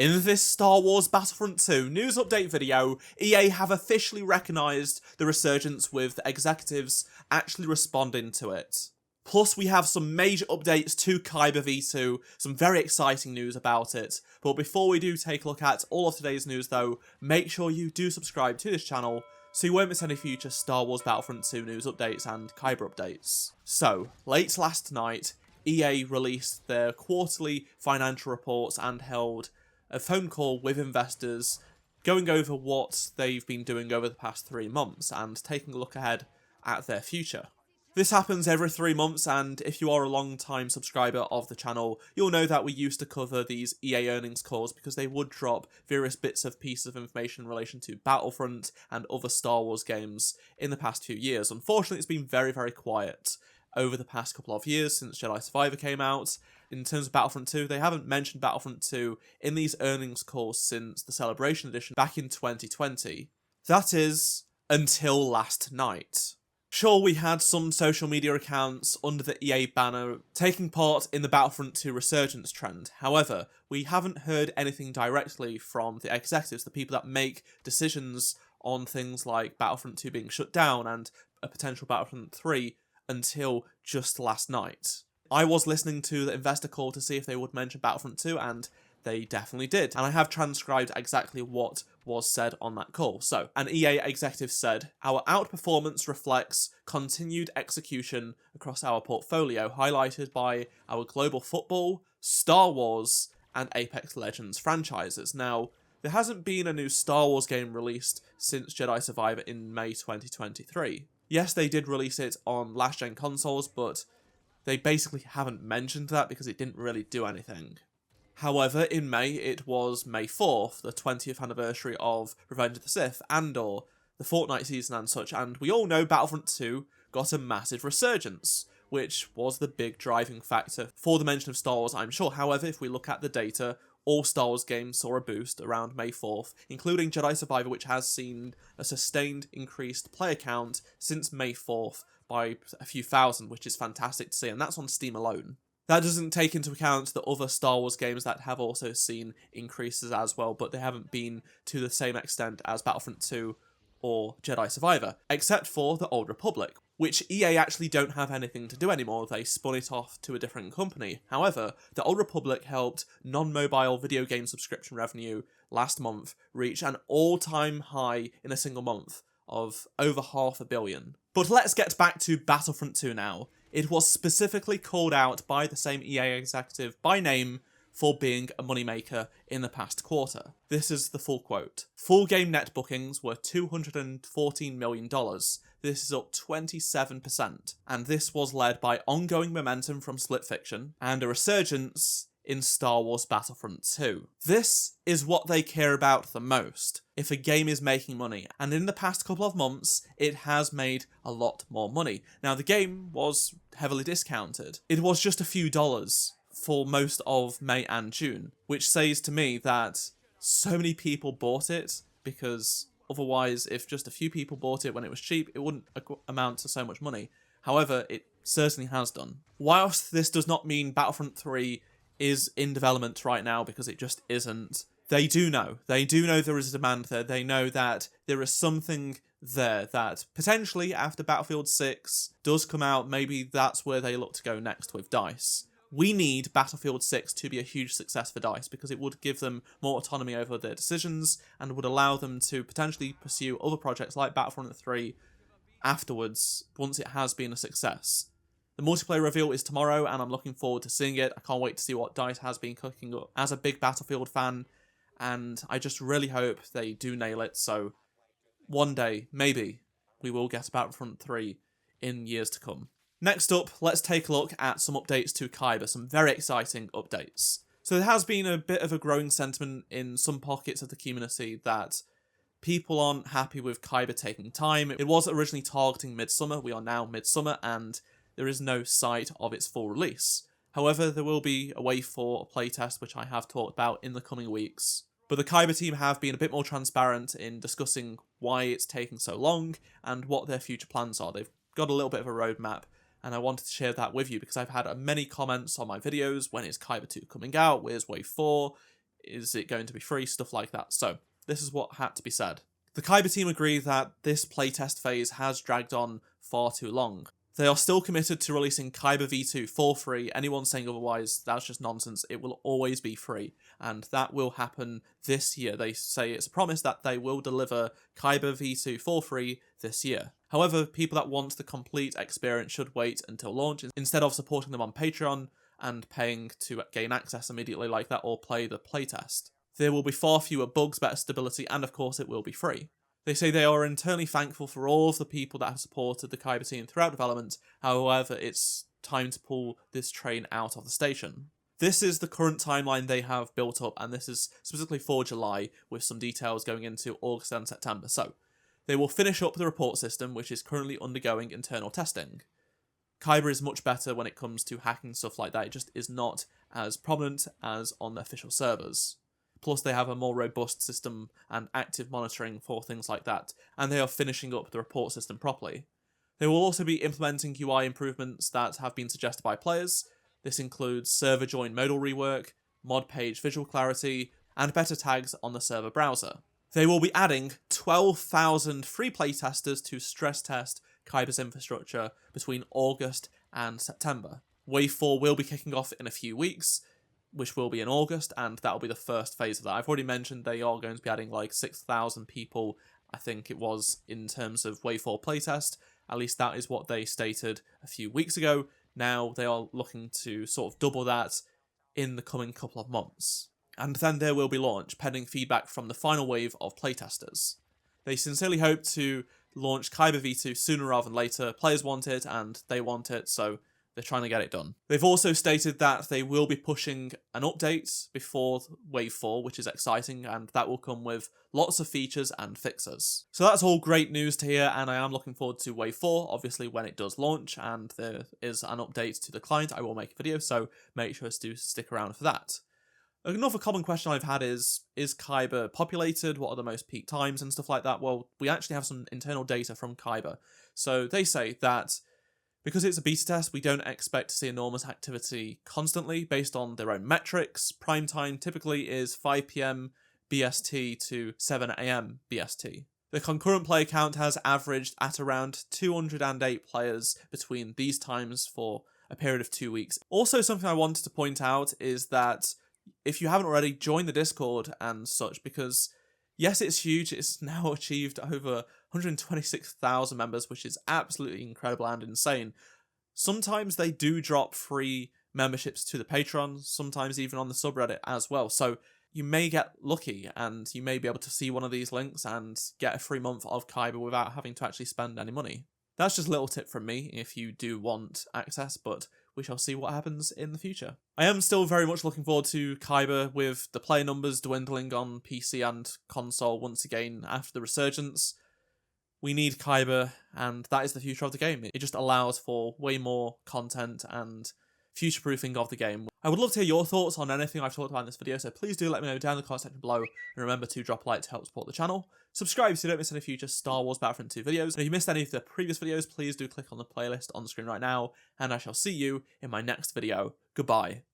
In this Star Wars Battlefront 2 news update video, EA have officially recognised the Resurgence, with executives actually responding to it. Plus, we have some major updates to Kyber V2, some very exciting news about it. But before we do take a look at all of today's news though, make sure you do subscribe to this channel so you won't miss any future Star Wars Battlefront 2 news updates and Kyber updates. So, late last night, EA released their quarterly financial reports and held a phone call with investors, going over what they've been doing over the past 3 months and taking a look ahead at their future. This happens every 3 months, and if you are a long-time subscriber of the channel, you'll know that we used to cover these EA earnings calls because they would drop various pieces of information in relation to Battlefront and other Star Wars games in the past few years. Unfortunately, it's been very, very quiet over the past couple of years since Jedi Survivor came out. In terms of Battlefront 2, they haven't mentioned Battlefront 2 in these earnings calls since the Celebration Edition back in 2020. That is, until last night. Sure, we had some social media accounts under the EA banner taking part in the Battlefront 2 Resurgence trend. However, we haven't heard anything directly from the executives, the people that make decisions on things like Battlefront 2 being shut down and a potential Battlefront 3 until just last night. I was listening to the investor call to see if they would mention Battlefront 2, and they definitely did. And I have transcribed exactly what was said on that call. So, an EA executive said, "Our outperformance reflects continued execution across our portfolio, highlighted by our global football, Star Wars, and Apex Legends franchises." Now, there hasn't been a new Star Wars game released since Jedi Survivor in May 2023. Yes, they did release it on last-gen consoles, but they basically haven't mentioned that because it didn't really do anything. However, in May, it was May 4th, the 20th anniversary of Revenge of the Sith, Andor, the Fortnite season and such, and we all know Battlefront 2 got a massive resurgence, which was the big driving factor for the mention of Star Wars, I'm sure. However, if we look at the data, all Star Wars games saw a boost around May 4th, including Jedi Survivor, which has seen a sustained increased player count since May 4th by a few thousand, which is fantastic to see, and that's on Steam alone. That doesn't take into account the other Star Wars games that have also seen increases as well, but they haven't been to the same extent as Battlefront 2 or Jedi Survivor, except for the Old Republic, which EA actually don't have anything to do anymore. They spun it off to a different company. However, the Old Republic helped non-mobile video game subscription revenue last month reach an all-time high in a single month of over $500 million. But let's get back to Battlefront 2 now. It was specifically called out by the same EA executive by name for being a moneymaker in the past quarter. This is the full quote. "Full game net bookings were $214 million. This is up 27%, and this was led by ongoing momentum from Split Fiction and a resurgence in Star Wars Battlefront 2. This is what they care about the most, if a game is making money, and in the past couple of months, it has made a lot more money. Now, the game was heavily discounted. It was just a few dollars for most of May and June, which says to me that so many people bought it, because otherwise, if just a few people bought it when it was cheap, it wouldn't amount to so much money. However, it certainly has done. Whilst this does not mean Battlefront 3 is in development right now, because it just isn't, they do know there is a demand there. They know that there is something there that potentially after Battlefield 6 does come out, maybe that's where they look to go next with DICE. We need Battlefield 6 to be a huge success for DICE, because it would give them more autonomy over their decisions and would allow them to potentially pursue other projects like Battlefront 3 afterwards, once it has been a success. The multiplayer reveal is tomorrow, and I'm looking forward to seeing it. I can't wait to see what DICE has been cooking up. As a big Battlefield fan, and I just really hope they do nail it, so one day, maybe, we will get Battlefront 3 in years to come. Next up, let's take a look at some updates to Kyber, some very exciting updates. So there has been a bit of a growing sentiment in some pockets of the community that people aren't happy with Kyber taking time. It was originally targeting midsummer, we are now midsummer, and there is no sight of its full release. However, there will be a way for a playtest, which I have talked about in the coming weeks. But the Kyber team have been a bit more transparent in discussing why it's taking so long and what their future plans are. They've got a little bit of a roadmap, and I wanted to share that with you because I've had many comments on my videos. When is Kyber 2 coming out? Where's Wave 4? Is it going to be free? Stuff like that. So this is what had to be said. The Kyber team agree that this playtest phase has dragged on far too long. They are still committed to releasing Kyber V2 for free. Anyone saying otherwise, that's just nonsense. It will always be free, and that will happen this year. They say it's a promise that they will deliver Kyber V2 for free this year. However, people that want the complete experience should wait until launch instead of supporting them on Patreon and paying to gain access immediately like that or play the playtest. There will be far fewer bugs, better stability, and of course it will be free. They say they are internally thankful for all of the people that have supported the Kyber team throughout development, however it's time to pull this train out of the station. This is the current timeline they have built up, and this is specifically for July, with some details going into August and September. So, they will finish up the report system, which is currently undergoing internal testing. Kyber is much better when it comes to hacking stuff like that, it just is not as prominent as on the official servers. Plus, they have a more robust system and active monitoring for things like that, and they are finishing up the report system properly. They will also be implementing UI improvements that have been suggested by players. This includes server join modal rework, mod page visual clarity, and better tags on the server browser. They will be adding 12,000 free playtesters to stress test Kyber's infrastructure between August and September. Wave 4 will be kicking off in a few weeks, which will be in August, and that will be the first phase of that. I've already mentioned they are going to be adding like 6,000 people, I think it was, in terms of Wave 4 playtest. At least that is what they stated a few weeks ago. Now they are looking to sort of double that in the coming couple of months. And then there will be launch, pending feedback from the final wave of playtesters. They sincerely hope to launch Kyber V2 sooner rather than later. Players want it, and they want it, so they're trying to get it done. They've also stated that they will be pushing an update before Wave 4, which is exciting, and that will come with lots of features and fixes. So that's all great news to hear, and I am looking forward to Wave 4, obviously when it does launch, and there is an update to the client. I will make a video, so make sure to stick around for that. Another common question I've had is Kyber populated? What are the most peak times and stuff like that? Well, we actually have some internal data from Kyber. So they say that because it's a beta test, we don't expect to see enormous activity constantly based on their own metrics. Prime time typically is 5 PM BST to 7 AM BST. The concurrent player count has averaged at around 208 players between these times for a period of 2 weeks. Also, something I wanted to point out is that if you haven't already, join the Discord and such, because yes, it's huge. It's now achieved over 126,000 members, which is absolutely incredible and insane. Sometimes they do drop free memberships to the Patreon, sometimes even on the subreddit as well. So you may get lucky and you may be able to see one of these links and get a free month of Kyber without having to actually spend any money. That's just a little tip from me if you do want access, but we shall see what happens in the future. I am still very much looking forward to Kyber, with the player numbers dwindling on PC and console once again after the Resurgence. We need Kyber, and that is the future of the game. It just allows for way more content and future-proofing of the game. I would love to hear your thoughts on anything I've talked about in this video, so please do let me know down in the comment section below, and remember to drop a like to help support the channel. Subscribe so you don't miss any future Star Wars Battlefront 2 videos, and if you missed any of the previous videos, please do click on the playlist on the screen right now, and I shall see you in my next video. Goodbye.